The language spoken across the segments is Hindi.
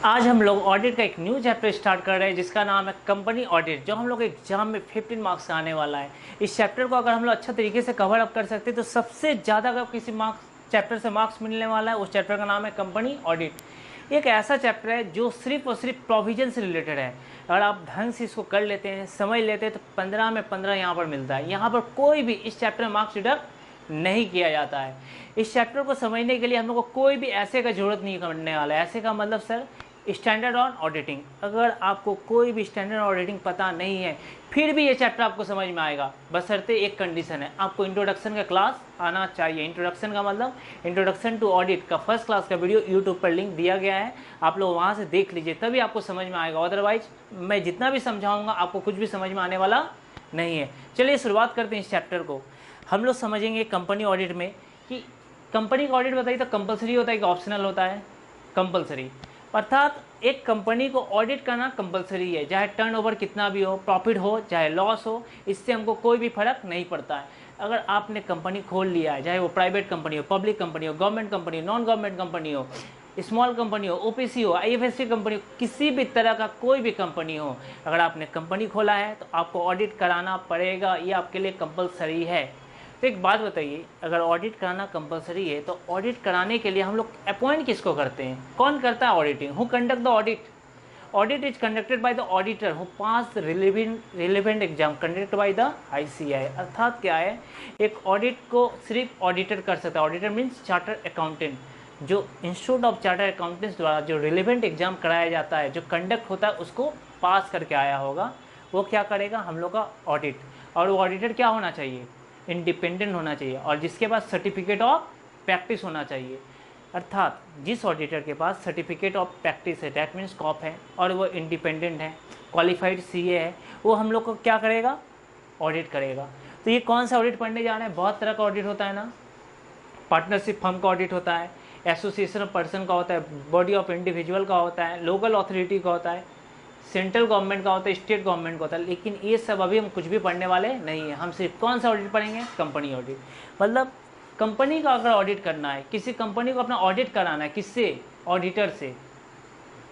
आज हम लोग ऑडिट का एक न्यू चैप्टर स्टार्ट कर रहे हैं जिसका नाम है कंपनी ऑडिट, जो हम लोग एग्जाम में 15 मार्क्स का आने वाला है। इस चैप्टर को अगर हम लोग अच्छा तरीके से कवर अप कर सकते हैं तो सबसे ज़्यादा अगर किसी चैप्टर से मार्क्स मिलने वाला है, उस चैप्टर का नाम है कंपनी ऑडिट। एक ऐसा चैप्टर है जो सिर्फ और सिर्फ प्रोविजन से रिलेटेड है। अगर आप ढंग से इसको कर लेते हैं, समझ लेते हैं, तो 15 में 15 यहाँ पर मिलता है। यहाँ पर कोई भी इस चैप्टर में मार्क्स डिडक्ट नहीं किया जाता है। इस चैप्टर को समझने के लिए हम लोग को कोई भी ऐसे का जरूरत नहीं करने वाला है। ऐसे का मतलब सर स्टैंडर्ड ऑन ऑडिटिंग। अगर आपको कोई भी स्टैंडर्ड ऑडिटिंग पता नहीं है फिर भी ये चैप्टर आपको समझ में आएगा, बशर्ते एक कंडीशन है, आपको इंट्रोडक्शन का क्लास आना चाहिए। इंट्रोडक्शन का मतलब इंट्रोडक्शन टू ऑडिट का फर्स्ट क्लास का वीडियो यूट्यूब पर लिंक दिया गया है, आप लोग वहाँ से देख लीजिए, तभी आपको समझ में आएगा। अदरवाइज मैं जितना भी समझाऊंगा आपको कुछ भी समझ में आने वाला नहीं है। चलिए शुरुआत करते हैं इस चैप्टर को। हम लोग समझेंगे कंपनी ऑडिट में कि कंपनी का ऑडिट बताइए तो कंपलसरी होता है कि ऑप्शनल होता है? कंपलसरी। अर्थात एक कंपनी को ऑडिट करना कंपलसरी है, चाहे टर्नओवर कितना भी हो, प्रॉफिट हो चाहे लॉस हो, इससे हमको कोई भी फर्क नहीं पड़ता है। अगर आपने कंपनी खोल लिया है, चाहे वो प्राइवेट कंपनी हो, पब्लिक कंपनी हो, गवर्नमेंट कंपनी हो, नॉन गवर्नमेंट कंपनी हो, स्मॉल कंपनी हो, ओपीसी हो, आईएफएससी कंपनी हो, किसी भी तरह का कोई भी कंपनी हो, अगर आपने कंपनी खोला है तो आपको ऑडिट कराना पड़ेगा, ये आपके लिए कंपलसरी है। तो एक बात बताइए, अगर ऑडिट कराना कंपलसरी है तो ऑडिट कराने के लिए हम लोग अपॉइंट किसको करते हैं? कौन करता है auditing? Who conduct the audit? Audit is conducted by the auditor who pass relevant exam conducted by the ICI. अर्थात क्या है, एक ऑडिट को सिर्फ ऑडिटर कर सकता है। ऑडिटर मीन्स चार्टर्ड अकाउंटेंट, जो इंस्टीट्यूट ऑफ चार्टर्ड अकाउंटेंट्स द्वारा जो रिलेवेंट एग्जाम कराया जाता है, जो कंडक्ट होता है, उसको पास करके आया होगा, वो क्या करेगा? हम लोग का ऑडिट। और वो ऑडिटर क्या होना चाहिए? इंडिपेंडेंट होना चाहिए, और जिसके पास सर्टिफिकेट ऑफ प्रैक्टिस होना चाहिए। अर्थात जिस ऑडिटर के पास सर्टिफिकेट ऑफ प्रैक्टिस है, डैट मीन्स कॉप है, और वो इंडिपेंडेंट है, क्वालिफाइड सीए है, वो हम लोग को क्या करेगा? ऑडिट करेगा। तो ये कौन सा ऑडिट पढ़ने जा रहे हैं? बहुत तरह का ऑडिट होता है ना। पार्टनरशिप फर्म का ऑडिट होता है, एसोसिएशन ऑफ पर्सन का होता है, बॉडी ऑफ इंडिविजुअल का होता है, लोकल अथॉरिटी का होता है, सेंट्रल गवर्नमेंट का होता है, स्टेट गवर्नमेंट का होता है। लेकिन ये सब अभी हम कुछ भी पढ़ने वाले नहीं है। हम सिर्फ कौन सा ऑडिट पढ़ेंगे? Company audit. मतलब कंपनी का अगर ऑडिट करना है, किसी कंपनी को अपना ऑडिट कराना है, किससे? ऑडिटर से।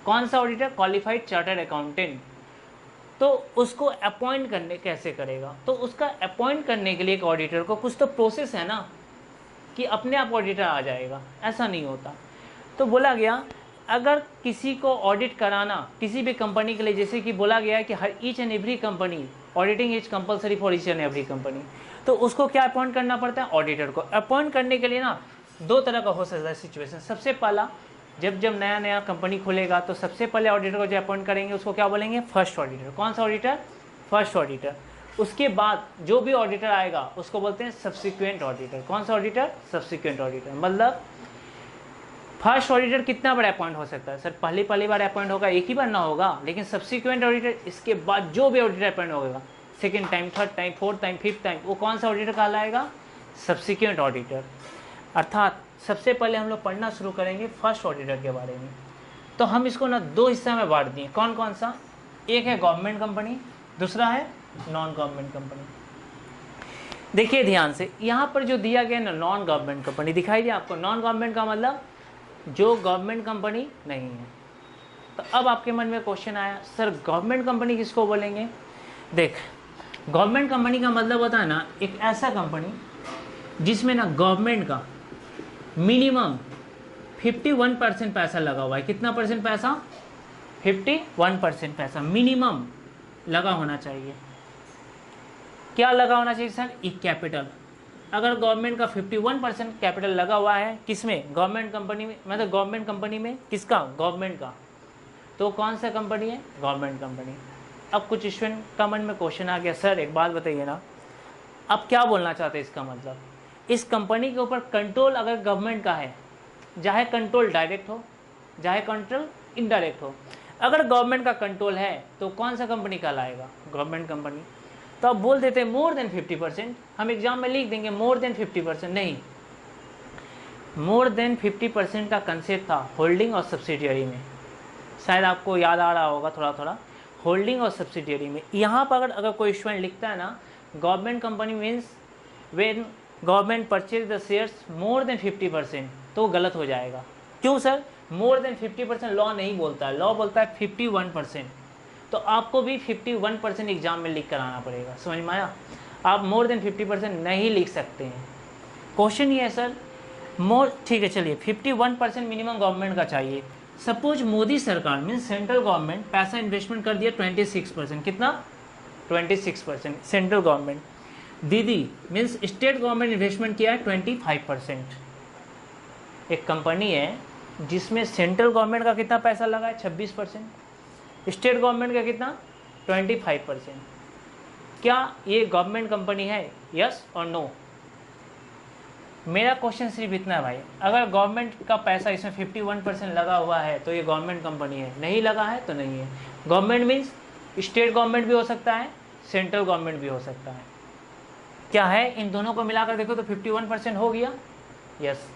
कौन सा ऑडिटर? Qualified chartered accountant. तो उसको अपॉइंट करने कैसे करेगा? तो उसका अपॉइंट करने के लिए एक ऑडिटर को कुछ तो प्रोसेस है ना, कि अपने आप ऑडिटर आ जाएगा, ऐसा नहीं होता। तो बोला गया अगर किसी को ऑडिट कराना किसी भी कंपनी के लिए, जैसे कि बोला गया है कि हर each and every company auditing is compulsory for each and every company, तो उसको क्या अपॉइंट करना पड़ता है? ऑडिटर को। अपॉइंट करने के लिए ना दो तरह का हो सकता है सिचुएशन। सबसे पहला, जब नया नया कंपनी खुलेगा तो सबसे पहले ऑडिटर को जो अपॉइंट करेंगे उसको क्या बोलेंगे? First auditor. कौन सा ऑडिटर? First auditor. उसके बाद जो भी ऑडिटर आएगा उसको बोलते हैं सब्सिक्वेंट ऑडिटर। कौन सा ऑडिटर? Subsequent auditor. मतलब फर्स्ट ऑडिटर कितना बार अपॉइंट हो सकता है? सर पहली बार अपॉइंट होगा, एक ही बार ना होगा। लेकिन सब्सिक्वेंट ऑडिटर, इसके बाद जो भी ऑडिटर अपॉइंट होगा, second time, third time, fourth time, fifth time, वो कौन सा ऑडिटर कहलाएगा? Subsequent auditor. अर्थात सबसे पहले हम लोग पढ़ना शुरू करेंगे फर्स्ट ऑडिटर के बारे में। तो हम इसको ना दो हिस्सा में बांट दिए। कौन कौन सा? एक है गवर्नमेंट कंपनी, दूसरा है नॉन गवर्नमेंट कंपनी। देखिए ध्यान से, यहाँ पर जो दिया गया ना, नॉन गवर्नमेंट कंपनी दिखाई दिया आपको। नॉन गवर्नमेंट का मतलब जो गवर्नमेंट कंपनी नहीं है। तो अब आपके मन में क्वेश्चन आया, सर गवर्नमेंट कंपनी किसको बोलेंगे? देख, गवर्नमेंट कंपनी का मतलब होता है ना, एक ऐसा कंपनी जिसमें ना गवर्नमेंट का मिनिमम 51% पैसा लगा हुआ है। कितना परसेंट पैसा? 51% पैसा मिनिमम लगा होना चाहिए। क्या लगा होना चाहिए सर? एक कैपिटल। अगर गवर्नमेंट का 51% कैपिटल लगा हुआ है, किसमें? गवर्नमेंट कंपनी में। मतलब गवर्नमेंट कंपनी में किसका? गवर्नमेंट का। तो कौन सा कंपनी है? Government company. अब कुछ स्टूडेंट का मन में क्वेश्चन आ गया, सर एक बात बताइए ना, अब क्या बोलना चाहते हैं? इसका मतलब इस कंपनी के ऊपर कंट्रोल अगर गवर्नमेंट का है, चाहे कंट्रोल डायरेक्ट हो चाहे कंट्रोल इनडायरेक्ट हो, अगर गवर्नमेंट का कंट्रोल है तो कौन सा कंपनी कहलाएगा? Government company. तो अब बोल देते हैं मोर देन 50%। हम एग्जाम में लिख देंगे मोर देन 50%। नहीं, मोर देन 50% का कंसेप्ट था होल्डिंग और सब्सिडियरी में। शायद आपको याद आ रहा होगा थोड़ा थोड़ा, होल्डिंग और सब्सिडियरी में। यहाँ पर अगर कोई स्टूडेंट लिखता है ना, government company means when government purchase the shares more than 50%, तो गलत हो जाएगा। क्यों सर? मोर देन 50% लॉ नहीं बोलता है, लॉ बोलता है 51%। तो आपको भी 51% एग्जाम में लिख कर आना पड़ेगा, समझ में आया? आप मोर देन 50% नहीं लिख सकते हैं। क्वेश्चन ये है सर, मोर, ठीक है चलिए 51% मिनिमम गवर्नमेंट का चाहिए। सपोज मोदी सरकार मीन्स सेंट्रल गवर्नमेंट पैसा इन्वेस्टमेंट कर दिया 26%, कितना? 26% सेंट्रल गवर्नमेंट। दीदी मीन्स स्टेट गवर्नमेंट इन्वेस्टमेंट किया है 25%। एक कंपनी है जिसमें सेंट्रल गवर्नमेंट का कितना पैसा लगा है? 26%। स्टेट गवर्नमेंट का कितना? 25%। क्या ये गवर्नमेंट कंपनी है? यस और नो? मेरा क्वेश्चन सिर्फ इतना है भाई, अगर गवर्नमेंट का पैसा इसमें 51% लगा हुआ है तो ये गवर्नमेंट कंपनी है, नहीं लगा है तो नहीं है। गवर्नमेंट मीन्स स्टेट गवर्नमेंट भी हो सकता है, सेंट्रल गवर्नमेंट भी हो सकता है। क्या है? इन दोनों को मिलाकर देखो तो 51% हो गया। यस,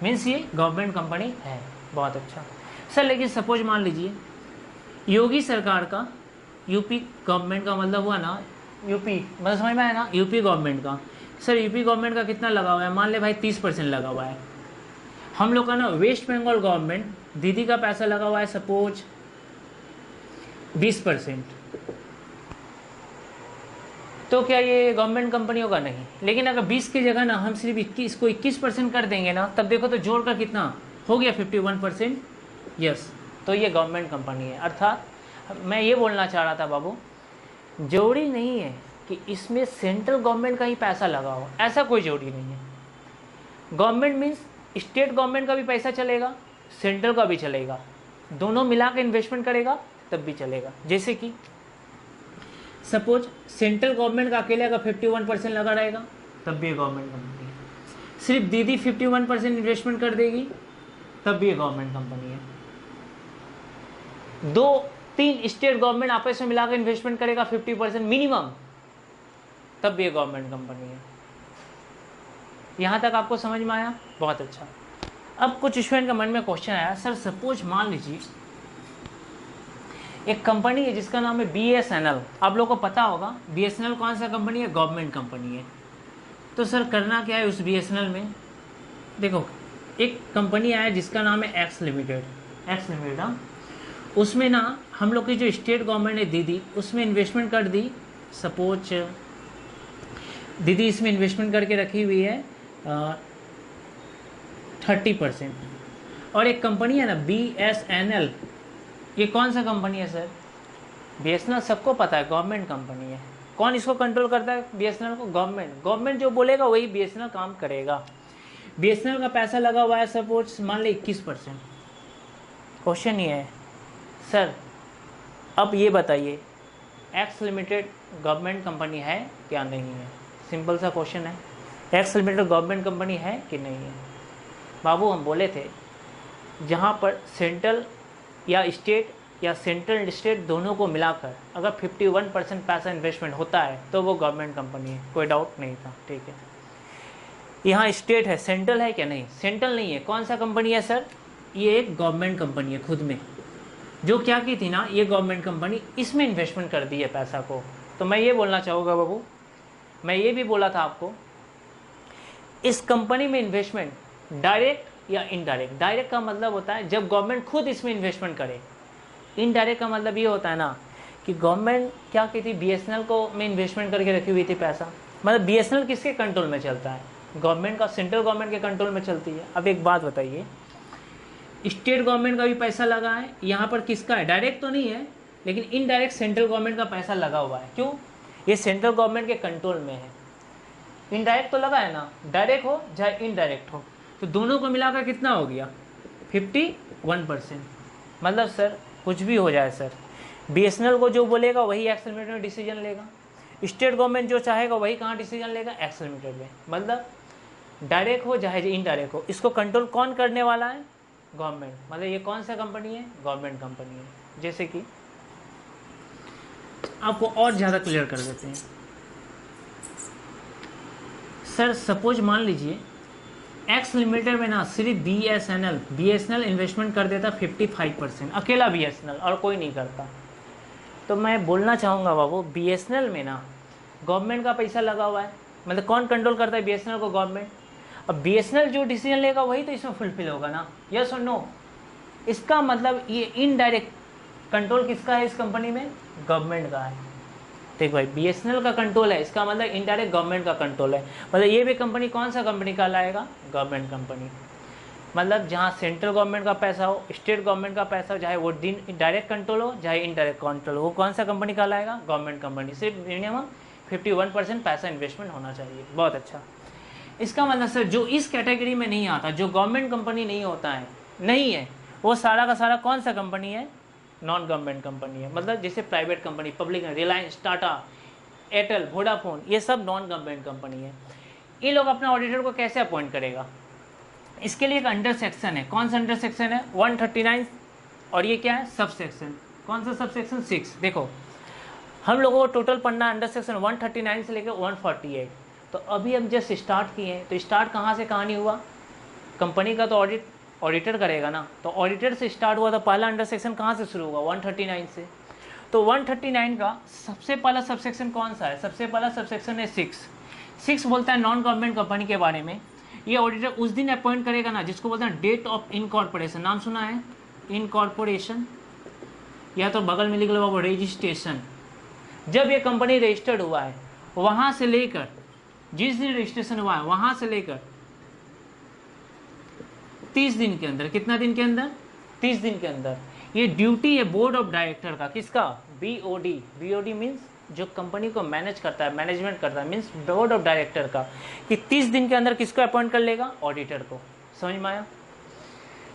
मीन्स ये गवर्नमेंट कंपनी है। बहुत अच्छा सर, लेकिन सपोज मान लीजिए योगी सरकार का, यूपी गवर्नमेंट का मतलब हुआ ना, यूपी मतलब समझ में आया ना, यूपी गवर्नमेंट का। सर यूपी गवर्नमेंट का कितना लगा हुआ है? मान ले भाई 30% लगा हुआ है। हम लोग का ना वेस्ट बंगाल गवर्नमेंट, दीदी का पैसा लगा हुआ है सपोज 20%। तो क्या ये गवर्नमेंट कंपनी होगा? नहीं। लेकिन अगर 20 की जगह ना हम सिर्फ 21 को 21% कर देंगे ना, तब देखो तो जोड़ का कितना हो गया? 51%। यस, तो ये गवर्नमेंट कंपनी है। अर्थात मैं ये बोलना चाह रहा था बाबू, जरूरी नहीं है कि इसमें सेंट्रल गवर्नमेंट का ही पैसा लगा हो, ऐसा कोई जरूरी नहीं है। गवर्नमेंट मीन्स स्टेट गवर्नमेंट का भी पैसा चलेगा, सेंट्रल का भी चलेगा, दोनों मिला के इन्वेस्टमेंट करेगा तब भी चलेगा। जैसे कि सपोज सेंट्रल गवर्नमेंट का अकेले अगर 51% लगा रहेगा तब भी ये गवर्नमेंट कंपनी है। सिर्फ दीदी 51% इन्वेस्टमेंट कर देगी तब भी ये गवर्नमेंट कंपनी है। 2-3 स्टेट गवर्नमेंट आपस में मिलाकर इन्वेस्टमेंट करेगा 50% मिनिमम, तब भी ये गवर्नमेंट कंपनी है। यहाँ तक आपको समझ में आया? बहुत अच्छा। अब कुछ स्टूडेंट के मन में क्वेश्चन आया, सर सपोज मान लीजिए एक कंपनी है जिसका नाम है BSNL। आप लोगों को पता होगा BSNL कौन सा कंपनी है? गवर्नमेंट कंपनी है। तो सर करना क्या है उस BSNL में? देखो एक कंपनी आया जिसका नाम है एक्स लिमिटेड। हाँ, उसमें ना हम लोग की जो स्टेट गवर्नमेंट ने दीदी उसमें इन्वेस्टमेंट कर दी। सपोज दीदी इसमें इन्वेस्टमेंट करके रखी हुई है 30%। और एक कंपनी है ना BSNL, ये कौन सा कंपनी है सर? BSNL सबको पता है गवर्नमेंट कंपनी है। कौन इसको कंट्रोल करता है BSNL को? गवर्नमेंट। गवर्नमेंट जो बोलेगा वही BSNL काम करेगा। BSNL का पैसा लगा हुआ है सपोज मान ले 21%। क्वेश्चन ये है सर, अब ये बताइए एक्स लिमिटेड गवर्नमेंट कंपनी है क्या नहीं है? सिंपल सा क्वेश्चन है, एक्स लिमिटेड गवर्नमेंट कंपनी है कि नहीं है? बाबू हम बोले थे जहाँ पर सेंट्रल या स्टेट या सेंट्रल स्टेट दोनों को मिलाकर अगर 51% पैसा इन्वेस्टमेंट होता है तो वो गवर्नमेंट कंपनी है, कोई डाउट नहीं था। ठीक है, यहाँ स्टेट है, सेंट्रल है क्या? नहीं, सेंट्रल नहीं है। कौन सा कंपनी है सर? ये एक गवर्नमेंट कंपनी है खुद में, जो क्या की थी ना, ये गवर्नमेंट कंपनी इसमें इन्वेस्टमेंट कर दी है पैसा को। तो मैं ये बोलना चाहूँगा बाबू, मैं ये भी बोला था आपको, इस कंपनी में इन्वेस्टमेंट डायरेक्ट या इनडायरेक्ट। डायरेक्ट का मतलब होता है जब गवर्नमेंट खुद इसमें इन्वेस्टमेंट करे। इनडायरेक्ट का मतलब ये होता है ना कि गवर्नमेंट क्या की थी, BSNL को में इन्वेस्टमेंट करके रखी हुई थी पैसा। मतलब BSNL किसके कंट्रोल में चलता है? गवर्नमेंट का, सेंट्रल गवर्नमेंट के कंट्रोल में चलती है। अब एक बात बताइए, स्टेट गवर्नमेंट का भी पैसा लगा है, यहाँ पर किसका है? डायरेक्ट तो नहीं है लेकिन इनडायरेक्ट सेंट्रल गवर्नमेंट का पैसा लगा हुआ है। क्यों? ये सेंट्रल गवर्नमेंट के कंट्रोल में है। इनडायरेक्ट तो लगा है ना, डायरेक्ट हो चाहे इनडायरेक्ट हो, तो दोनों को मिलाकर कितना हो गया? 51%। मतलब सर कुछ भी हो जाए सर, BSNL को जो बोलेगा वही एक्स लिमिटेड में डिसीजन लेगा, स्टेट गवर्नमेंट जो चाहेगा वही कहाँ डिसीजन लेगा? एक्स लिमिटेड में। मतलब डायरेक्ट हो चाहे इनडायरेक्ट हो, इसको कंट्रोल कौन करने वाला है? गवर्नमेंट। मतलब ये कौन सा कंपनी है? गवर्नमेंट कंपनी है। जैसे कि आपको और ज़्यादा क्लियर कर देते हैं सर, सपोज मान लीजिए एक्स लिमिटेड में ना सिर्फ BSNL इन्वेस्टमेंट कर देता 55%, अकेला BSNL और कोई नहीं करता। तो मैं बोलना चाहूँगा बाबू, BSNL में ना गवर्नमेंट का पैसा लगा हुआ है। मतलब कौन कंट्रोल करता है BSNL को? गवर्नमेंट। अब BSNL जो डिसीजन लेगा वही तो इसमें फुलफिल होगा ना, यस और नो? इसका मतलब ये इनडायरेक्ट कंट्रोल किसका है इस कंपनी में, गवर्नमेंट का है। देख भाई BSNL का कंट्रोल है, इसका मतलब इनडायरेक्ट गवर्नमेंट का कंट्रोल है। मतलब ये भी कंपनी कौन सा कंपनी कहलाएगा, गवर्नमेंट कंपनी। मतलब जहाँ सेंट्रल गवर्नमेंट का पैसा हो, स्टेट गवर्नमेंट का पैसा हो, चाहे वो डायरेक्ट कंट्रोल हो चाहे इनडायरेक्ट कंट्रोल हो, वो कौन सा कंपनी कहलाएगा, गवर्नमेंट कंपनी। सिर्फ मिनिमम 51% पैसा इन्वेस्टमेंट होना चाहिए। बहुत अच्छा। इसका मतलब सर जो इस कैटेगरी में नहीं आता, जो गवर्नमेंट कंपनी नहीं होता है, नहीं है, वो सारा का सारा कौन सा कंपनी है, नॉन गवर्नमेंट कंपनी है। मतलब जैसे private company, public, Reliance, Tata, Airtel, Vodafone, ये सब नॉन गवर्नमेंट कंपनी है। ये लोग अपना ऑडिटर को कैसे अपॉइंट करेगा, इसके लिए एक अंडर सेक्शन है। कौन सा अंडर सेक्शन है, 139, और ये क्या है, सब सेक्शन। कौन सा सब सेक्शन, 6। देखो हम लोगों को टोटल पढ़ना अंडर सेक्शन 139 से लेकर 148। तो अभी हम जस्ट स्टार्ट किए हैं, तो स्टार्ट कहाँ से कहानी हुआ, कंपनी का तो ऑडिटर करेगा ना, तो ऑडिटर से स्टार्ट हुआ। तो पहला अंडर सेक्शन कहाँ से शुरू हुआ, 139 से। तो 139 का सबसे पहला सब सेक्शन कौन सा है, सबसे पहला सब सेक्शन है 6 बोलता है नॉन गवर्नमेंट कंपनी के बारे में। ये ऑडिटर उस दिन अपॉइंट करेगा ना जिसको बोलते हैं डेट ऑफ इनकॉर्पोरेशन। नाम सुना है, इनकॉर्पोरेशन, या तो बगल में लिख लो बाबू रजिस्ट्रेशन। जब ये कंपनी रजिस्टर्ड हुआ है, वहाँ से लेकर जिस दिन रजिस्ट्रेशन हुआ है वहाँ से लेकर 30 दिन के अंदर, कितना दिन के अंदर, 30 दिन के अंदर ये ड्यूटी है बोर्ड ऑफ डायरेक्टर का। किसका, BOD। BOD मीन्स जो कंपनी को मैनेज करता है, मैनेजमेंट करता है, मीन्स बोर्ड ऑफ डायरेक्टर का, कि 30 दिन के अंदर किसको अपॉइंट कर लेगा, ऑडिटर को। समझ में आया।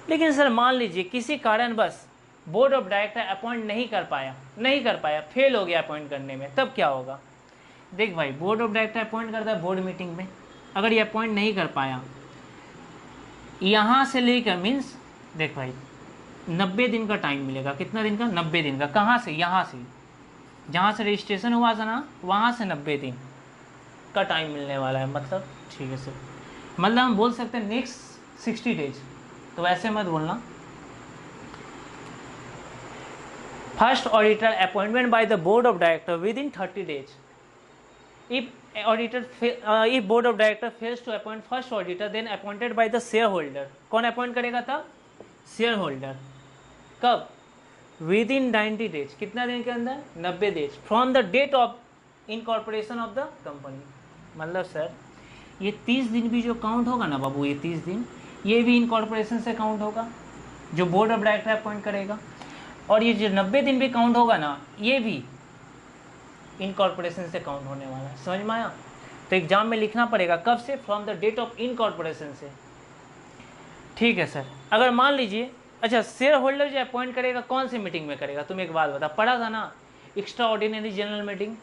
लेकिन सर मान लीजिए किसी कारण बस बोर्ड ऑफ डायरेक्टर अपॉइंट नहीं कर पाया, फेल हो गया अपॉइंट करने में, तब क्या होगा। देख भाई बोर्ड ऑफ डायरेक्टर अपॉइंट करता है बोर्ड मीटिंग में, अगर ये अपॉइंट नहीं कर पाया, यहाँ से लेकर मीन्स देख भाई 90 दिन का टाइम मिलेगा। कितना दिन का, 90 दिन का। कहाँ से, यहाँ से, जहाँ से रजिस्ट्रेशन हुआ था ना, वहाँ से 90 दिन का टाइम मिलने वाला है। मतलब ठीक है सर, मतलब हम बोल सकते हैं नेक्स्ट 60 डेज। तो वैसे मत बोलना। First auditor appointment by the board of director with in 30 days. if board of director fails to appoint first auditor then appointed by the shareholder। कौन अपॉइंट करेगा तब, शेयर होल्डर। कब, विद इन 90 डेज। कितना दिन के अंदर, 90 days from the date of incorporation of the company. मतलब सर ये 30 दिन भी जो काउंट होगा ना बाबू, ये 30 दिन ये भी इनकॉर्पोरेशन से काउंट होगा, जो बोर्ड ऑफ डायरेक्टर अपॉइंट करेगा। और ये जो 90 दिन भी काउंट होगा ना, ये भी इनकॉर्पोरेशन से काउंट होने वाला है। समझ में आया। तो एग्जाम में लिखना पड़ेगा कब से, from the date of incorporation से। ठीक है सर। अगर मान लीजिए, अच्छा शेयर होल्डर जो अपॉइंट करेगा कौन सी मीटिंग में करेगा, तुम एक बात बता, पढ़ा था ना, extra ordinary general meeting,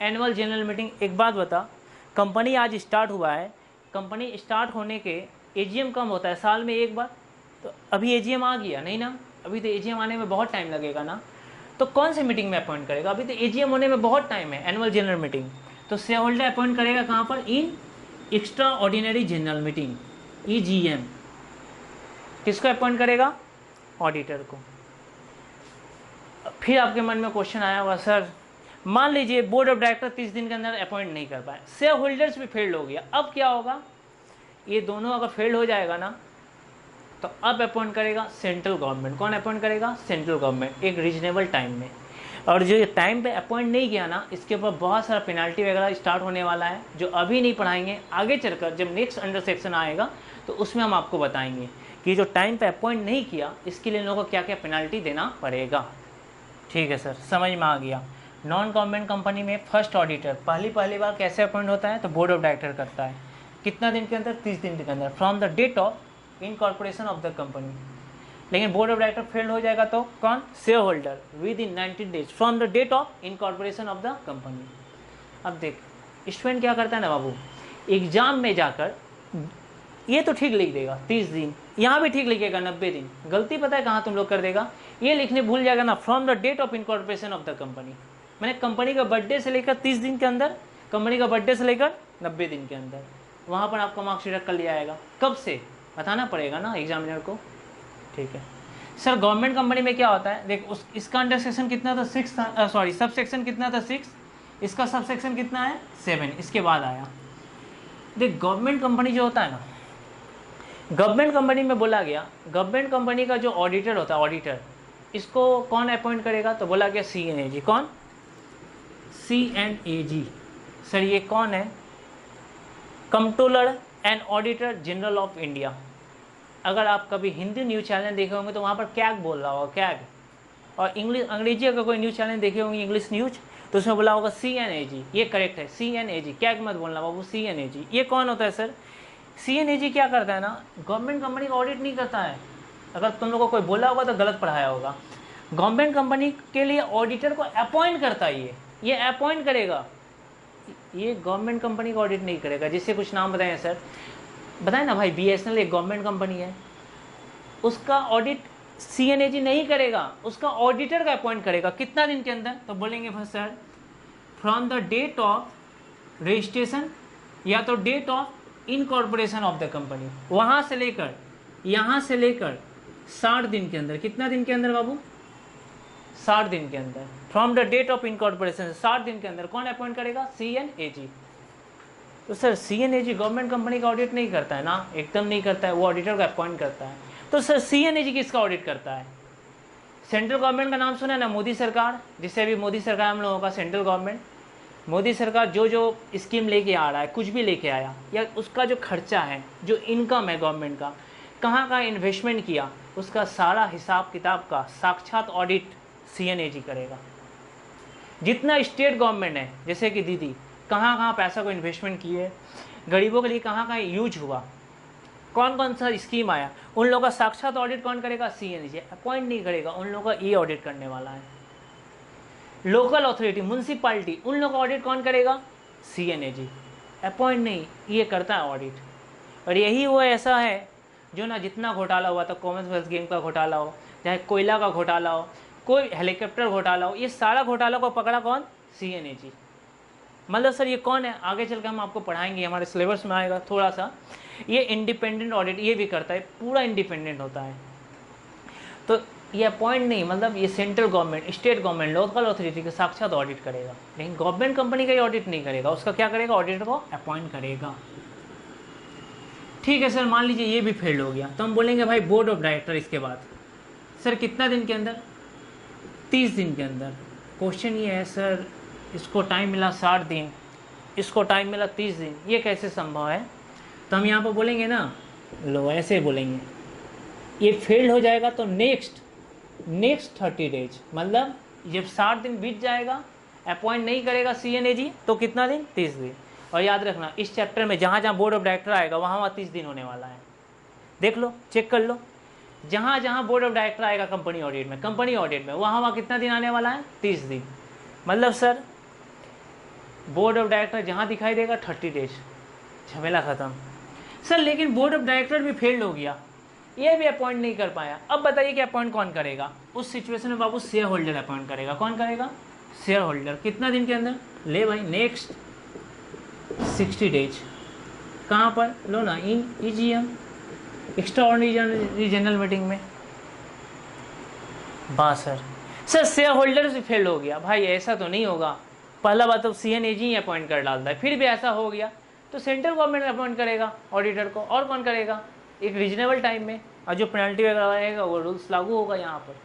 annual general meeting. एक बात बता, कंपनी आज स्टार्ट हुआ है, कंपनी स्टार्ट होने के AGM कम होता है, साल में एक बार। तो अभी AGM आ गया नहीं ना, अभी तो AGM आने में बहुत टाइम लगेगा ना। तो कौन सी मीटिंग में अपॉइंट करेगा, अभी तो AGM होने में बहुत टाइम है, एनुअल जनरल मीटिंग। तो शेयर होल्डर अपॉइंट करेगा कहाँ पर, in extraordinary general meeting, EGM। किसको अपॉइंट करेगा, ऑडिटर को। फिर आपके मन में क्वेश्चन आया होगा, सर मान लीजिए बोर्ड ऑफ डायरेक्टर 30 दिन के अंदर अपॉइंट नहीं कर पाए, शेयर होल्डर्स भी फेल्ड हो गया, अब क्या होगा। ये दोनों अगर फेल्ड हो जाएगा ना, तो अब अपॉइंट करेगा सेंट्रल गवर्नमेंट। कौन अपॉइंट करेगा, सेंट्रल गवर्नमेंट, एक रीजनेबल टाइम में। और जो टाइम पे अपॉइंट नहीं किया ना, इसके ऊपर बहुत सारा पेनाल्टी वगैरह स्टार्ट होने वाला है, जो अभी नहीं पढ़ाएंगे, आगे चलकर जब नेक्स्ट अंडर सेक्शन आएगा तो उसमें हम आपको बताएंगे कि जो टाइम पे अपॉइंट नहीं किया इसके लिए लोगों को क्या क्या पेनाल्टी देना पड़ेगा। ठीक है सर, समझ में आ गया। नॉन गवर्नमेंट कंपनी में फर्स्ट ऑडिटर पहली बार कैसे अपॉइंट होता है, तो बोर्ड ऑफ डायरेक्टर करता है। कितना दिन के अंदर, 30 दिन के अंदर, from the date of incorporation of the company. लेकिन बोर्ड ऑफ डायरेक्टर फेल हो जाएगा तो कौन, shareholder, within 90 days from the date of incorporation of the company. अब देख स्टूडेंट क्या करता है ना बाबू, एग्जाम में जाकर ये तो ठीक लिख देगा 30 दिन, यहाँ भी ठीक लिखेगा 90 दिन। गलती पता है कहाँ तुम लोग कर देगा, ये लिखने भूल जाएगा ना, from the date of incorporation of the company. मैंने कंपनी का बर्थडे से लेकर 30 दिन के अंदर, कंपनी का बर्थडे से लेकर 90 दिन के अंदर, वहाँ पर आपका मार्क्स डिडक्ट कर लिया जाएगा। कब से बताना पड़ेगा ना एग्जामिनर को। ठीक है सर, गवर्नमेंट कंपनी में क्या होता है, देख इसका अंडर सेक्शन कितना था, 6 था, सॉरी सब सेक्शन कितना था, 6, इसका सब सेक्शन कितना है, 7, इसके बाद आया। देख गवर्नमेंट कंपनी जो होता है ना, गवर्नमेंट कंपनी में बोला गया, गवर्नमेंट कंपनी का जो ऑडिटर होता है, ऑडिटर, इसको कौन अपॉइंट करेगा? तो बोला गया CNAG। कौन? CNAG। सर ये कौन है? Controller and auditor general of India. अगर आप कभी हिंदी न्यूज़ चैनल देखे होंगे तो वहाँ पर कैग बोल रहा होगा, कैग। और इंग्लिश, अंग्रेजी अगर कोई न्यूज़ चैनल देखे होंगे, इंग्लिश न्यूज़, तो उसमें बोला होगा CNAG। ये करेक्ट है, CNAG। कैग मत बोलना बाबू, CNAG। ये कौन होता है सर? CNAG क्या करता है ना, गवर्नमेंट कंपनी का ऑडिट नहीं करता है। अगर तुम लोगों को कोई बोला होगा तो गलत पढ़ाया होगा। गवर्नमेंट कंपनी के लिए ऑडिटर को अपॉइंट करता है, ये अपॉइंट करेगा। ये गवर्नमेंट कंपनी का ऑडिट नहीं करेगा। जिससे कुछ नाम बताएं सर, बताएं ना भाई। BSNL एक गवर्नमेंट कंपनी है, उसका ऑडिट CNAG नहीं करेगा, उसका ऑडिटर का अपॉइंट करेगा। कितना दिन के अंदर? तो बोलेंगे फिर sir from the date of registration या तो date of incorporation of the company, वहाँ से लेकर यहाँ से लेकर 60 दिन के अंदर। कितना दिन के अंदर बाबू? 60 दिन के अंदर। From the date of incorporation, 60 दिन के अंदर कौन अपॉइंट करेगा? CNAG। तो सर CNAG गवर्नमेंट कंपनी का ऑडिट नहीं करता है ना, एकदम नहीं करता है, वो ऑडिटर का अपॉइंट करता है। तो सर CNAG किसका ऑडिट करता है? सेंट्रल गवर्नमेंट का नाम सुना है ना, मोदी सरकार। जिससे अभी मोदी सरकार हम लोगों का सेंट्रल गवर्नमेंट, मोदी सरकार जो स्कीम लेके आ रहा है, कुछ भी लेके आया, या उसका जो खर्चा है, जो इनकम है गवर्नमेंट का, कहाँ कहाँ इन्वेस्टमेंट किया, उसका सारा हिसाब किताब का साक्षात ऑडिट CNAG करेगा। जितना स्टेट गवर्नमेंट है, जैसे कि दीदी, कहाँ कहाँ पैसा को इन्वेस्टमेंट किए, गरीबों के लिए कहाँ कहाँ यूज हुआ, कौन कौन सा स्कीम आया, उन लोगों का साक्षात ऑडिट कौन करेगा? CNAG। अपॉइंट नहीं करेगा, उन लोगों का ये ऑडिट करने वाला है। लोकल अथॉरिटी, म्यूनसिपालिटी, उन लोगों का ऑडिट कौन करेगा? CNAG। अपॉइंट नहीं, ये करता है ऑडिट। और यही वो ऐसा है जो ना, जितना घोटाला हुआ था, कॉमनवेल्थ गेम का घोटाला हो, चाहे कोयला का घोटाला हो, कोई हेलीकॉप्टर घोटाला हो, ये सारा घोटाला को पकड़ा कौन? CNAG। मतलब सर ये कौन है? आगे चल के हम आपको पढ़ाएंगे, हमारे सिलेबस में आएगा थोड़ा सा। ये इंडिपेंडेंट ऑडिट ये भी करता है, पूरा इंडिपेंडेंट होता है। तो ये अपॉइंट नहीं, मतलब ये central government, state government, local authority के साक्षात ऑडिट करेगा, लेकिन गवर्नमेंट कंपनी का ये ऑडिट नहीं करेगा। उसका क्या करेगा? ऑडिटर को अपॉइंट करेगा। ठीक है सर, मान लीजिए ये भी फेल हो गया, तो हम बोलेंगे भाई बोर्ड ऑफ डायरेक्टर। इसके बाद सर कितना दिन के अंदर? 30 दिन के अंदर। क्वेश्चन ये है सर, इसको टाइम मिला 60 दिन, इसको टाइम मिला 30 दिन, ये कैसे संभव है? तो हम यहाँ पर बोलेंगे ना, लो ऐसे बोलेंगे, ये फेल हो जाएगा तो नेक्स्ट 30 डेज, मतलब जब 60 दिन बीत जाएगा, अपॉइंट नहीं करेगा CNAG, तो कितना दिन? 30 दिन। और याद रखना, इस चैप्टर में जहाँ जहाँ बोर्ड ऑफ डायरेक्टर आएगा वहाँ 30 दिन होने वाला है। देख लो, चेक कर लो, जहाँ जहाँ बोर्ड ऑफ डायरेक्टर आएगा कंपनी ऑडिट में वहाँ कितना दिन आने वाला है? 30 दिन। मतलब सर बोर्ड ऑफ डायरेक्टर जहाँ दिखाई देगा 30 डेज, झमेला ख़त्म। सर लेकिन बोर्ड ऑफ डायरेक्टर भी फेल्ड हो गया, ये भी अपॉइंट नहीं कर पाया। अब बताइए कि अपॉइंट कौन करेगा? उस सिचुएशन में बाबू शेयर होल्डर अपॉइंट करेगा। कौन करेगा? Share holder. कितना दिन के अंदर? ले भाई नेक्स्ट 60 डेज। कहाँ पर? लो ना, इन EGM, extra ordinary general meeting में। बस सर शेयर होल्डर से फेल हो गया। भाई ऐसा तो नहीं होगा, पहला बात तो CNAG ही अपॉइंट कर डालता है, फिर भी ऐसा हो गया तो सेंट्रल गवर्नमेंट अपॉइंट करेगा ऑडिटर को। और कौन करेगा? एक रीजनेबल टाइम में, और जो पेनल्टी वगैरह रहेगा वो रूल्स लागू होगा यहाँ पर।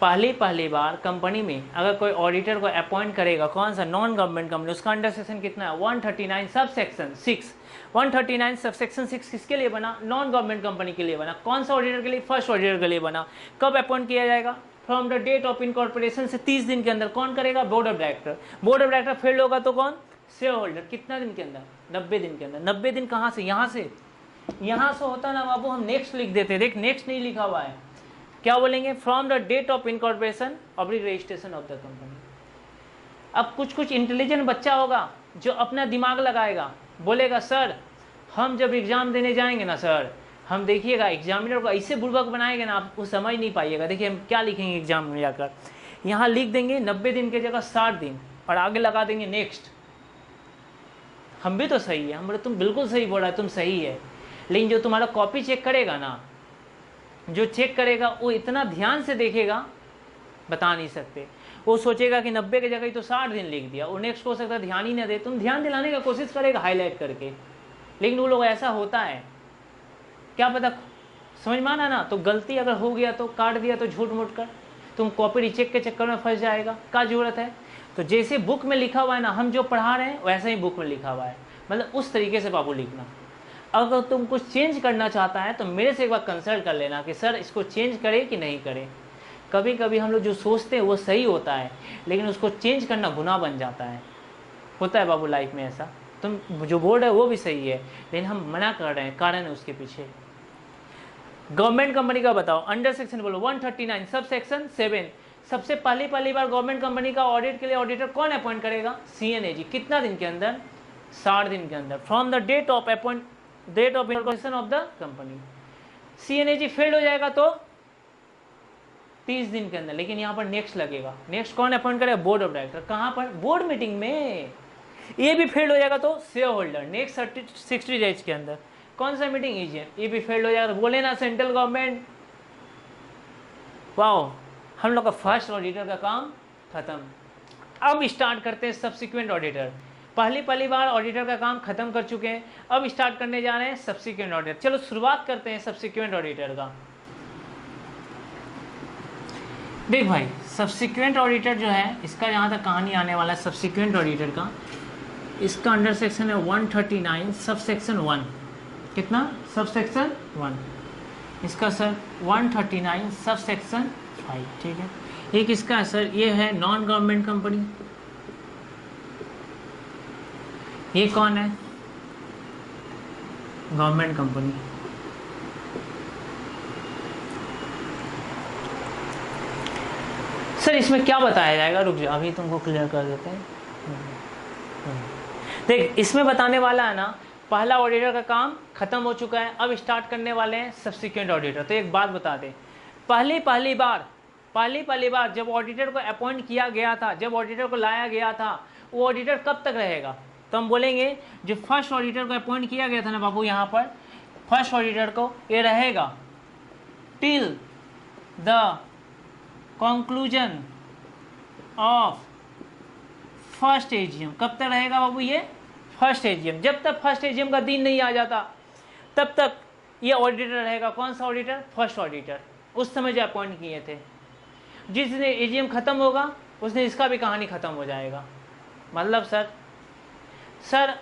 पहली बार कंपनी में अगर कोई ऑडिटर को अपॉइंट करेगा, कौन सा? नॉन गवर्नमेंट कंपनी, उसका अंडर सेक्शन कितना है? 139 सब सेक्शन 6। 139 सब सेक्शन 6 किसके लिए बना? नॉन गवर्नमेंट कंपनी के लिए बना। कौन सा ऑडिटर के लिए? फर्स्ट ऑडिटर के लिए बना। कब अपॉइंट किया जाएगा? From the date of incorporation से 30 दिन के अंदर। कौन करेगा? Board of director. Board of director fail होगा तो कौन? Shareholder. कितना दिन के अंदर? 90 दिन के अंदर। 90 दिन कहाँ से? यहाँ से होता ना बाबू, हम नेक्स्ट लिख देते। देख नेक्स्ट नहीं लिखा हुआ है, क्या बोलेंगे? From the date of incorporation of registration of the company. अब कुछ इंटेलिजेंट बच्चा होगा जो अपना दिमाग लगाएगा, बोलेगा सर हम जब एग्जाम देने जाएंगे ना सर, हम देखिएगा एग्जामिनर को ऐसे बुड़बक बनाएंगे ना, आप कुछ समझ नहीं पाइएगा। देखिए हम क्या लिखेंगे एग्जाम में जाकर, यहाँ लिख देंगे 90 दिन की जगह 60 दिन और आगे लगा देंगे नेक्स्ट। हम भी तो सही है, हम बोले तुम बिल्कुल सही बोल रहा है, तुम सही है, लेकिन जो तुम्हारा कॉपी चेक करेगा ना, जो चेक करेगा वो इतना ध्यान से देखेगा, बता नहीं सकते। वो सोचेगा कि 90 की जगह ही तो 60 दिन लिख दिया, वो नेक्स्ट हो सकता है ध्यान ही ना दे। तुम ध्यान दिलाने का कोशिश करेगा हाईलाइट करके, लेकिन वो लोग ऐसा होता है, क्या पता, समझ में आना ना। तो गलती अगर हो गया तो काट दिया तो झूठ मूठ कर तुम कॉपी रीचेक के चक्कर में फंस जाएगा, क्या जरूरत है। तो जैसे बुक में लिखा हुआ है ना, हम जो पढ़ा रहे हैं वैसा ही बुक में लिखा हुआ है, मतलब उस तरीके से बाबू लिखना। अगर तुम कुछ चेंज करना चाहता है तो मेरे से एक बार कंसल्ट कर लेना कि सर इसको चेंज करें कि नहीं करें। कभी कभी हम लोग जो सोचते हैं वो सही होता है, लेकिन उसको चेंज करना गुनाह बन जाता है। होता है बाबू लाइफ में ऐसा। तुम जो बोर्ड है वो भी सही है, लेकिन हम मना कर रहे हैं, कारण है उसके पीछे। गवर्नमेंट कंपनी का बताओ, अंडर सेक्शन बोलो 139 सब सेक्शन 7। सबसे पहली बार गवर्नमेंट कंपनी का ऑडिट के लिए ऑडिटर कौन अपॉइंट करेगा? CNAG। कितना दिन के अंदर? 60 दिन के अंदर, from the date of incorporation of the company. CNAG fail हो जाएगा तो 30 दिन के अंदर, लेकिन यहाँ पर नेक्स्ट लगेगा। नेक्स्ट कौन अपॉइंट करेगा? Board of director. कहाँ पर? बोर्ड मीटिंग में। ये भी फेल हो जाएगा तो शेयर होल्डर, नेक्स्ट 60 डेज के अंदर। कौन सा मीटिंग? EGM। ये भी फेल हो जाएगा तो बोले ना सेंट्रल गवर्नमेंट। वाओ, हम लोग का फर्स्ट ऑडिटर का काम खत्म। अब स्टार्ट करते हैं सब्सिक्वेंट ऑडिटर। पहली बार ऑडिटर का काम खत्म कर चुके हैं, अब स्टार्ट करने जा रहे हैं सब्सिक्वेंट ऑडिटर। चलो शुरुआत करते हैं सब्सिक्वेंट ऑडिटर का। देख भाई, सब्सिक्वेंट ऑडिटर जो है, इसका जहाँ तक कहानी आने वाला है सब्सिक्वेंट ऑडिटर का, इसका अंडर सेक्शन है 139 सब सेक्शन 1। कितना? Sub section 1। इसका सर 139 सब सेक्शन 5। ठीक है। एक इसका है सर, ये है नॉन गवर्नमेंट कंपनी। ये कौन है? Government company. सर इसमें क्या बताया जाएगा? रुक जाओ, अभी तुमको क्लियर कर देते हैं। देख, इसमें बताने वाला है ना, पहला ऑडिटर का काम खत्म हो चुका है, अब स्टार्ट करने वाले हैं सब्सिक्वेंट ऑडिटर। तो एक बात बता दे, पहली बार जब ऑडिटर को अपॉइंट किया गया था, जब ऑडिटर को लाया गया था, वो ऑडिटर कब तक रहेगा? तो हम बोलेंगे जो फर्स्ट ऑडिटर को अपॉइंट किया गया था ना बाबू, यहाँ पर फर्स्ट ऑडिटर को ये रहेगा till the conclusion of first AGM। कब तक रहेगा बाबू ये? First AGM। जब तक फर्स्ट AGM का दिन नहीं आ जाता तब तक ये ऑडिटर रहेगा। कौन सा ऑडिटर? First auditor. उस समय जो अपॉइंट किए थे, जिस दिन AGM खत्म होगा उस दिन इसका भी कहानी खत्म हो जाएगा। मतलब सर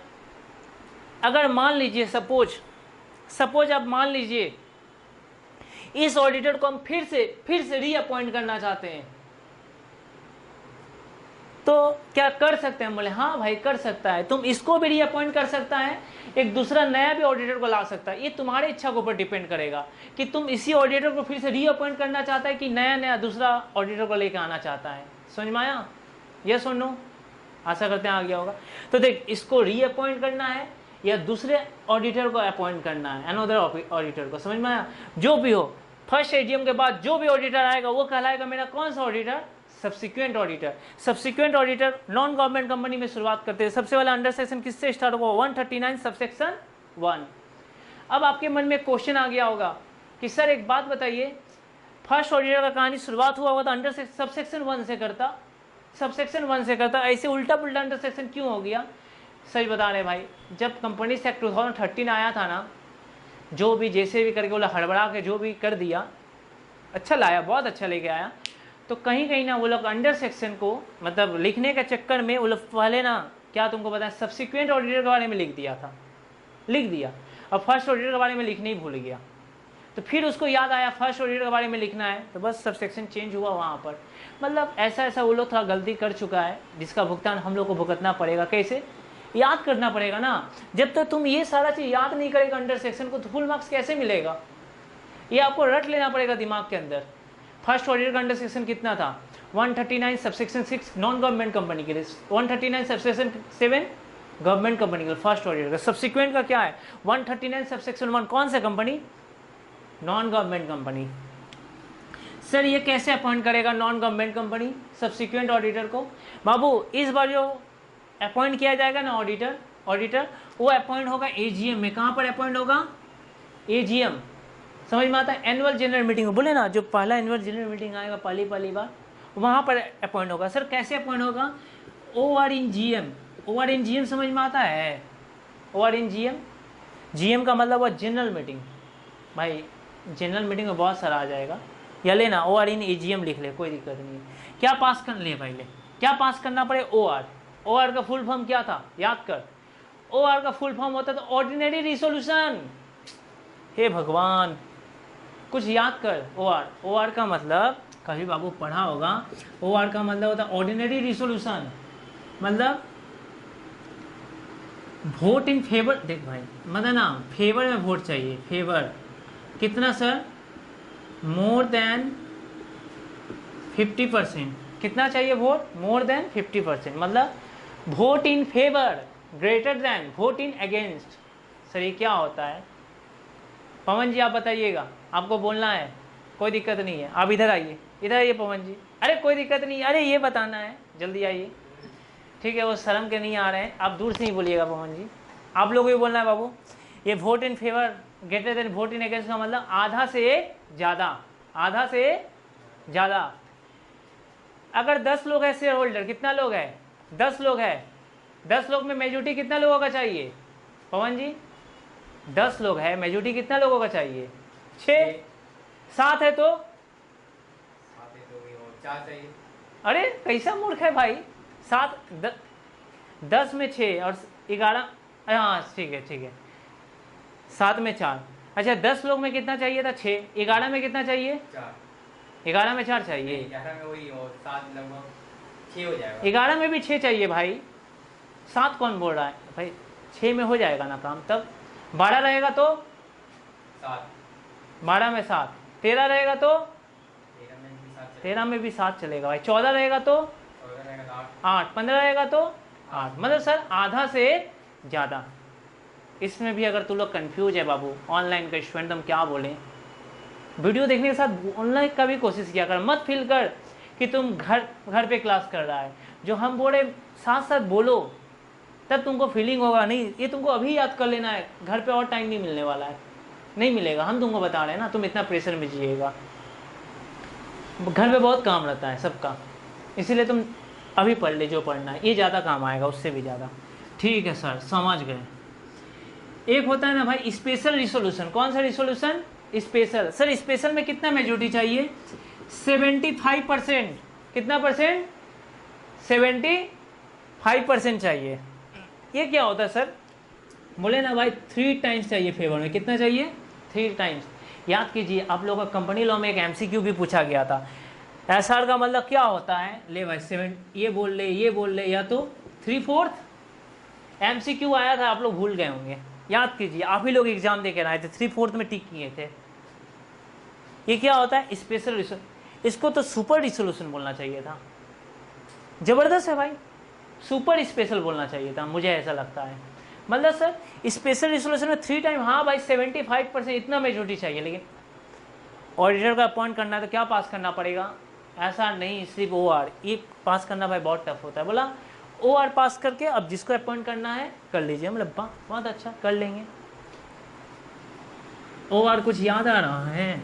अगर मान लीजिए सपोज आप मान लीजिए इस ऑडिटर को हम फिर से रीअपॉइंट करना चाहते हैं, तो क्या कर सकते हैं? बोले हाँ भाई कर सकता है, तुम इसको भी रीअपॉइंट कर सकता है, एक दूसरा नया भी ऑडिटर को ला सकता है। ये तुम्हारे इच्छा के ऊपर डिपेंड करेगा कि तुम इसी ऑडिटर को फिर से रीअपॉइंट करना चाहता है कि नया दूसरा ऑडिटर को लेकर आना चाहता है। समझ में आया? यस और नो? आशा करते हैं आ गया होगा। तो देख, इसको रीअपॉइंट करना है या दूसरे ऑडिटर को अपॉइंट करना है, अनदर ऑडिटर को। समझ में आया? जो भी हो, फर्स्ट AGM के बाद जो भी ऑडिटर आएगा वो कहलाएगा मेरा कौन सा auditor? Subsequent auditor. Subsequent auditor non government company में शुरुआत करते हैं। सबसे वाला अंडर सेक्शन किससे स्टार्ट होगा? 139 सबसेक्शन 1। अब आपके मन में क्वेश्चन आ गया होगा कि सर एक बात बताइए, फर्स्ट ऑडिटर का कहानी शुरुआत हुआ होगा तो अंडर सबसेक्शन 1 से करता, सबसेक्शन 1 से करता, ऐसे उल्टा पुल्टा अंडर सेक्शन क्यों हो गया? सच बता रहे भाई, जब कंपनी एक्ट 2013 आया था ना, जो भी जैसे भी करके बोला हड़बड़ा के जो भी कर दिया, अच्छा लाया, बहुत अच्छा लेके आया। तो कहीं ना वो लोग अंडर सेक्शन को मतलब लिखने के चक्कर में वो लोग पहले ना, क्या तुमको पता है, सब्सिक्वेंट ऑडिटर के बारे में लिख दिया और फर्स्ट ऑडिटर के बारे में लिखने ही भूल गया। तो फिर उसको याद आया फर्स्ट ऑडिटर के बारे में लिखना है, तो बस सबसेक्शन चेंज हुआ वहाँ पर। मतलब ऐसा वो लोग थोड़ा गलती कर चुका है, जिसका भुगतान हम लोग को भुगतना पड़ेगा। कैसे? याद करना पड़ेगा ना। जब तक तुम ये सारा चीज़ याद नहीं करेगा अंडर सेक्शन को, तो फुल मार्क्स कैसे मिलेगा? ये आपको रट लेना पड़ेगा दिमाग के अंदर। फर्स्ट ऑडिटर का अंडर सेक्शन कितना था? 139 सबसेक्शन 6 नॉन गवर्नमेंट कंपनी के लिए, 139 सबसेक्शन 7 गवर्नमेंट कंपनी के लिए फर्स्ट ऑडिटर का। सब्सिक्वेंट का क्या है? 139 सबसेक्शन 1 कौन सा company? Non government company. Sir ये कैसे अपॉइंट करेगा non government company subsequent auditor को? बाबू इस बार जो अपॉइंट किया जाएगा ना ऑडिटर वो अपॉइंट होगा AGM में। कहाँ पर अपॉइंट होगा? AGM। समझ में आता है? एनुअल जनरल मीटिंग बोले ना, जो पहला एनुअल जनरल मीटिंग आएगा पहली बार, वहाँ पर अपॉइंट होगा। सर कैसे अपॉइंट होगा? OR in GM। OR in GM समझ में आता है? OR in GM जीएम का मतलब हुआ जनरल मीटिंग। भाई जनरल मीटिंग में बहुत सारा आ जाएगा, या लेना ओ आर इन एजीएम लिख ले, कोई दिक्कत नहीं है। क्या पास कर ले भाई, ले क्या पास करना पड़े, ओ आर। ओ आर का फुल फॉर्म क्या था, याद कर। ओ आर का फुल फॉर्म होता था ऑर्डिनरी रिसोल्यूशन। हे भगवान, कुछ याद कर। ओ आर का मतलब कभी बाबू पढ़ा होगा। ओ आर का मतलब होता है ऑर्डिनरी रिसोल्यूशन, मतलब वोट इन फेवर। देख भाई मतलब ना फेवर में वोट चाहिए, फेवर कितना सर, मोर देन 50%। कितना चाहिए वोट, मोर देन 50%, मतलब vote in favour greater than vote in against. Sir ये क्या होता है, पवन जी आप बताइएगा, आपको बोलना है, कोई दिक्कत नहीं है, आप इधर आइए, इधर आइए पवन जी। अरे कोई दिक्कत नहीं, अरे ये बताना है, जल्दी आइए। ठीक है, वो शर्म के नहीं आ रहे हैं, आप दूर से ही बोलिएगा पवन जी, आप लोगों को भी बोलना है बाबू। ये vote in favour greater than vote in against का मतलब आधा से ज़्यादा, आधा से ज़्यादा। अगर 10 लोग है शेयर होल्डर, कितना लोग है, 10 लोग है, 10 लोग में मेजोरिटी कितना लोगों का चाहिए पवन जी, 10 लोग है, मेजोरिटी कितना लोगों का चाहिए, 6। 7 है तो 4 चाहिए। अरे कैसा मूर्ख है भाई, 7 10 में 6 और 11, हाँ ठीक है ठीक है, 7 में 4। अच्छा 10 लोग में कितना चाहिए था, 6। 11 में कितना चाहिए, 4। 11 में 4 चाहिए, 11 में वही और 7 लगभग 6 हो जाएगा। 11 में भी 6 चाहिए भाई, 7 कौन बोल रहा है भाई, 6 में हो जाएगा ना काम। तब 12 रहेगा तो 7, 12 में 7, 13 रहेगा तो 13 में भी 7 चलेगा। 13 में भी 7 चलेगा भाई, 14 रहेगा तो 14 रहेगा तो 8, 15 रहेगा तो 8, मतलब सर आधा से ज़्यादा। इसमें भी अगर तू लोग कन्फ्यूज है बाबू, ऑनलाइन का स्टूडेंट, हम क्या बोलें। वीडियो देखने के साथ ऑनलाइन का भी कोशिश किया कर, मत फील कर कि तुम घर पे क्लास कर रहा है। जो हम बोले साथ साथ बोलो, तब तुमको फीलिंग होगा। नहीं, ये तुमको अभी याद कर लेना है, घर पे और टाइम नहीं मिलने वाला है, नहीं मिलेगा। हम तुमको बता रहे हैं ना, तुम इतना प्रेशर में जिएगा, घर पे बहुत काम रहता है सबका, इसीलिए तुम अभी पढ़ ले जो पढ़ना है, ये ज़्यादा काम आएगा, उससे भी ज़्यादा। ठीक है सर, समझ गए। एक होता है ना भाई स्पेशल रिसोल्यूशन। कौन सा रिसोल्यूशन, स्पेशल। सर स्पेशल में कितना मेजोरिटी चाहिए, 75%। कितना परसेंट, 75% चाहिए। ये क्या होता है सर, बोले ना भाई 3 टाइम्स चाहिए फेवर में, कितना चाहिए, 3 टाइम्स। याद कीजिए आप लोगों का कंपनी लॉ में एक MCQ भी पूछा गया था। SR का मतलब क्या होता है, ले भाई 7, ये बोल ले, ये बोल ले, या तो 3/4। MCQ आया था, आप लोग भूल गए होंगे, याद कीजिए, आप ही लोग एग्जाम दे के आए थे, 3/4 में टिक किए थे। ये क्या होता है, स्पेशल रिसोल्यूशन। इसको तो सुपर रिसोल्यूशन बोलना चाहिए था, जबरदस्त है भाई, सुपर स्पेशल बोलना चाहिए था, मुझे ऐसा लगता है। मतलब सर स्पेशल रिसोल्यूशन में 3 टाइम, हाँ भाई 75% इतना मेजोरिटी चाहिए, लेकिन ऑडिटर का अपॉइंट करना है तो क्या पास करना पड़ेगा, ऐसा नहीं सिर्फ OR, ये पास करना भाई बहुत टफ होता है। बोला OR पास करके अब जिसको अपॉइंट करना है कर लीजिए, मतलब बहुत अच्छा कर लेंगे। OR कुछ याद आ रहा है,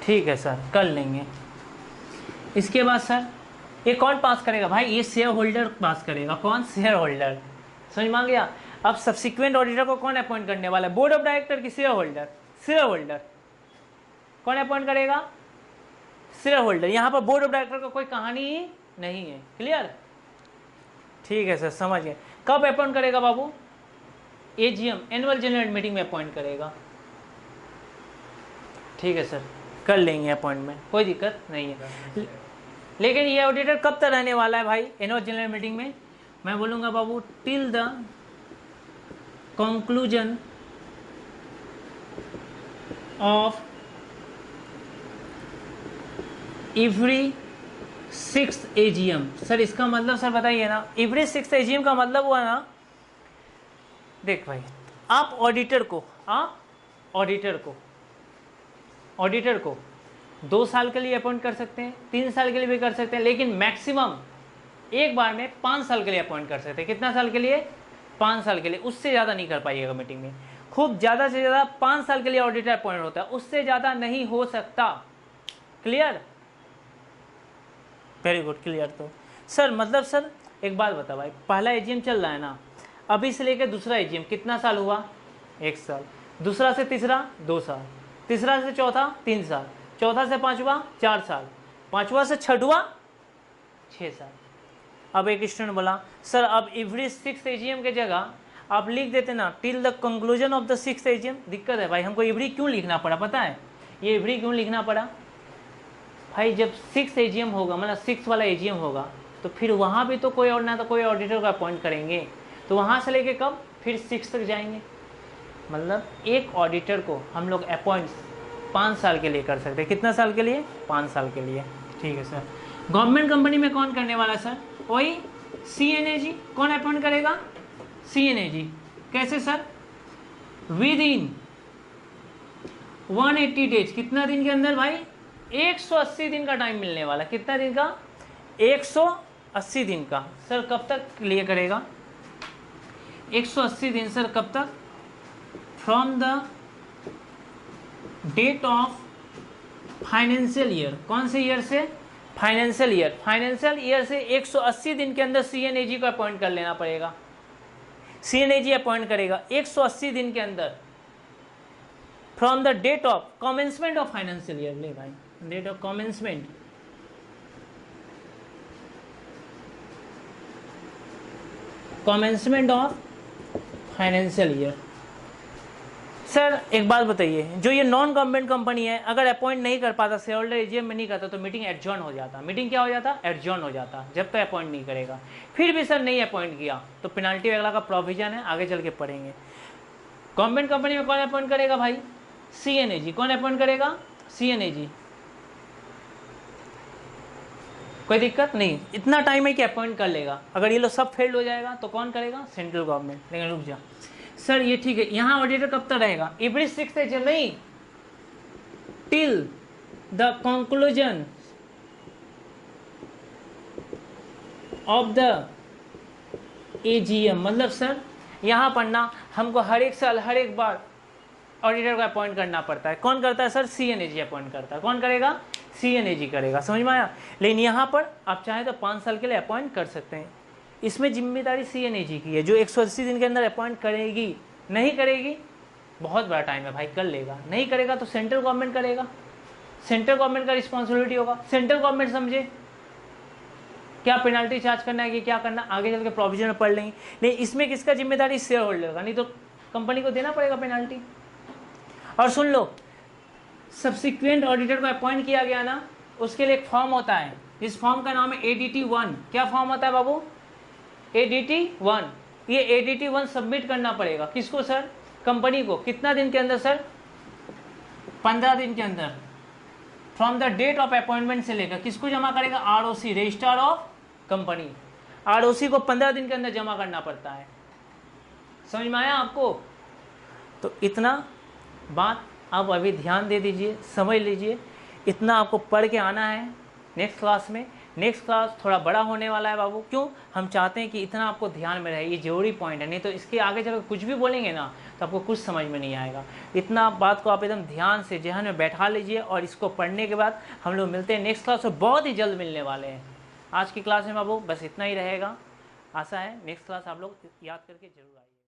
ठीक है सर कर लेंगे। इसके बाद सर ये कौन पास करेगा भाई, ये शेयर होल्डर पास करेगा। कौन, शेयर होल्डर, समझ में आ गया। अब सब्सिक्वेंट ऑडिटर को कौन अपॉइंट करने वाला है, बोर्ड ऑफ डायरेक्टर की शेयर होल्डर, शेयर होल्डर कौन अपॉइंट करेगा, शेयर होल्डर। यहाँ पर बोर्ड ऑफ डायरेक्टर का कोई कहानी ही नहीं है, क्लियर। ठीक है सर समझ गए। कब अपॉइंट करेगा बाबू, AGM एनुअल जनरल मीटिंग में अपॉइंट करेगा। ठीक है सर कर लेंगे अपॉइंटमेंट, कोई दिक्कत नहीं है। लेकिन ये ऑडिटर कब तक रहने वाला है भाई, एनुअल जनरल मीटिंग में मैं बोलूँगा बाबू till the conclusion of every 6th AGM। Sir इसका मतलब सर बताइए ना, एवरी 6th AGM का मतलब हुआ ना, देख भाई आप ऑडिटर को 2 साल के लिए अपॉइंट कर सकते हैं, 3 साल के लिए भी कर सकते हैं, लेकिन मैक्सिमम एक बार में 5 साल के लिए अपॉइंट कर सकते हैं। कितना साल के लिए, 5 साल के लिए, उससे ज़्यादा नहीं कर पाइएगा मीटिंग में। खूब ज़्यादा से ज़्यादा 5 साल के लिए ऑडिटर अपॉइंट होता है, उससे ज़्यादा नहीं हो सकता। Clear, very good, clear. तो सर मतलब सर एक बात बता भाई, पहला AGM चल रहा है ना, अभी से लेकर दूसरा एजीएम कितना साल हुआ? 1 साल। दूसरा से तीसरा 2 साल, तीसरा से चौथा 3 साल, चौथा से पांचवा 4 साल, पांचवा से छठवा 6 साल। अब एक स्टूडेंट बोला सर अब एवरी 6th एजीएम के जगह आप लिख देते ना till the conclusion of the 6th AGM. दिक्कत है भाई, हमको एवरी क्यों लिखना पड़ा पता है? ये एवरी क्यों लिखना पड़ा भाई? जब 6th एजीएम होगा मतलब 6th वाला एजीएम होगा तो फिर वहाँ भी तो कोई और ना तो कोई ऑडिटर को अपॉइंट करेंगे, तो वहाँ से लेके कब फिर 6 तक जाएंगे। मतलब एक ऑडिटर को हम लोग अपॉइंट 5 साल के लिए कर सकते हैं। कितना साल के लिए? 5 साल के लिए। ठीक है सर। गवर्नमेंट कंपनी में कौन करने वाला है सर? वही CNAG। कौन अपॉइंट करेगा? CNAG। कैसे सर? With in 180 days. कितना दिन के अंदर भाई? 180 दिन का टाइम मिलने वाला। कितना दिन का? 180 दिन का। सर कब तक लिए करेगा? 180 दिन सर कब तक? From the date of financial year. कौन से ईयर से? Financial year. फाइनेंशियल ईयर से 180 दिन के अंदर CNAG को अपॉइंट कर लेना पड़ेगा। CNAG अपॉइंट करेगा 180 दिन के अंदर from the date of commencement of financial year. ले भाई, date of commencement of financial year. Sir एक बात बताइए, जो ये नॉन गवर्नमेंट कंपनी है अगर अपॉइंट नहीं कर पाता, शेयर होल्डर एजीएम में नहीं करता तो मीटिंग एडजॉर्न हो जाता। मीटिंग क्या हो जाता? एडजॉर्न हो जाता, जब तक अपॉइंट नहीं करेगा। फिर भी सर नहीं अपॉइंट किया तो पेनाल्टी वगैरह का प्रोविजन है, आगे चल के पढ़ेंगे। गवर्नमेंट कंपनी में कौन अपॉइंट करेगा भाई? CNAG। कौन अपॉइंट करेगा? CNAG। कोई दिक्कत नहीं, इतना टाइम है कि अपॉइंट कर लेगा। अगर ये लोग सब फेल्ड हो जाएगा तो कौन करेगा? Central government. लेकिन रुक जा सर, ये ठीक है, यहाँ ऑडिटर कब तक रहेगा? एवरी 6th एजीएम नहीं, till the conclusion of the AGM. मतलब सर यहाँ पढ़ना हमको हर एक साल हर एक बार ऑडिटर को अपॉइंट करना पड़ता है। कौन करता है सर? CNAG अपॉइंट करता है। कौन करेगा? CNAG करेगा। समझ में आया? लेकिन यहाँ पर आप चाहें तो 5 साल के लिए अपॉइंट कर सकते हैं। इसमें जिम्मेदारी CNAG की है, जो 180 दिन के अंदर अपॉइंट करेगी। नहीं करेगी बहुत बड़ा टाइम है भाई, कर लेगा। नहीं करेगा तो सेंट्रल गवर्नमेंट करेगा, सेंट्रल गवर्नमेंट का रिस्पॉन्सिबिलिटी होगा। सेंट्रल गवर्नमेंट समझे क्या पेनाल्टी चार्ज करना है कि क्या करना, आगे चल के प्रोविजन में पढ़ लेंगे। नहीं, इसमें किसका जिम्मेदारी? शेयर होल्डर का, नहीं तो कंपनी को देना पड़ेगा पेनाल्टी। और सुन लो, सब्सिक्वेंट ऑडिटर को अपॉइंट किया गया ना, उसके लिए एक फॉर्म होता है। इस फॉर्म का नाम है ADT 1। क्या फॉर्म होता है बाबू? ADT 1। ये ADT 1 सबमिट करना पड़ेगा। किसको सर? कंपनी को। कितना दिन के अंदर सर? 15 दिन के अंदर from the date of appointment से लेकर। किसको जमा करेगा? ROC, registrar of company. ROC को 15 दिन के अंदर जमा करना पड़ता है। समझ में आया आपको? तो इतना बात आप अभी ध्यान दे दीजिए, समझ लीजिए। इतना आपको पढ़ के आना है नेक्स्ट क्लास में। नेक्स्ट क्लास थोड़ा बड़ा होने वाला है बाबू। क्यों? हम चाहते हैं कि इतना आपको ध्यान में रहे, ये जरूरी पॉइंट है। नहीं तो इसके आगे जब कुछ भी बोलेंगे ना तो आपको कुछ समझ में नहीं आएगा। इतना बात को आप एकदम ध्यान से जहन में बैठा लीजिए, और इसको पढ़ने के बाद हम लोग मिलते हैं नेक्स्ट क्लास में, बहुत ही जल्द मिलने वाले हैं। आज की क्लास में बाबू बस इतना ही रहेगा। आशा है नेक्स्ट क्लास आप लोग याद करके जरूर आइए।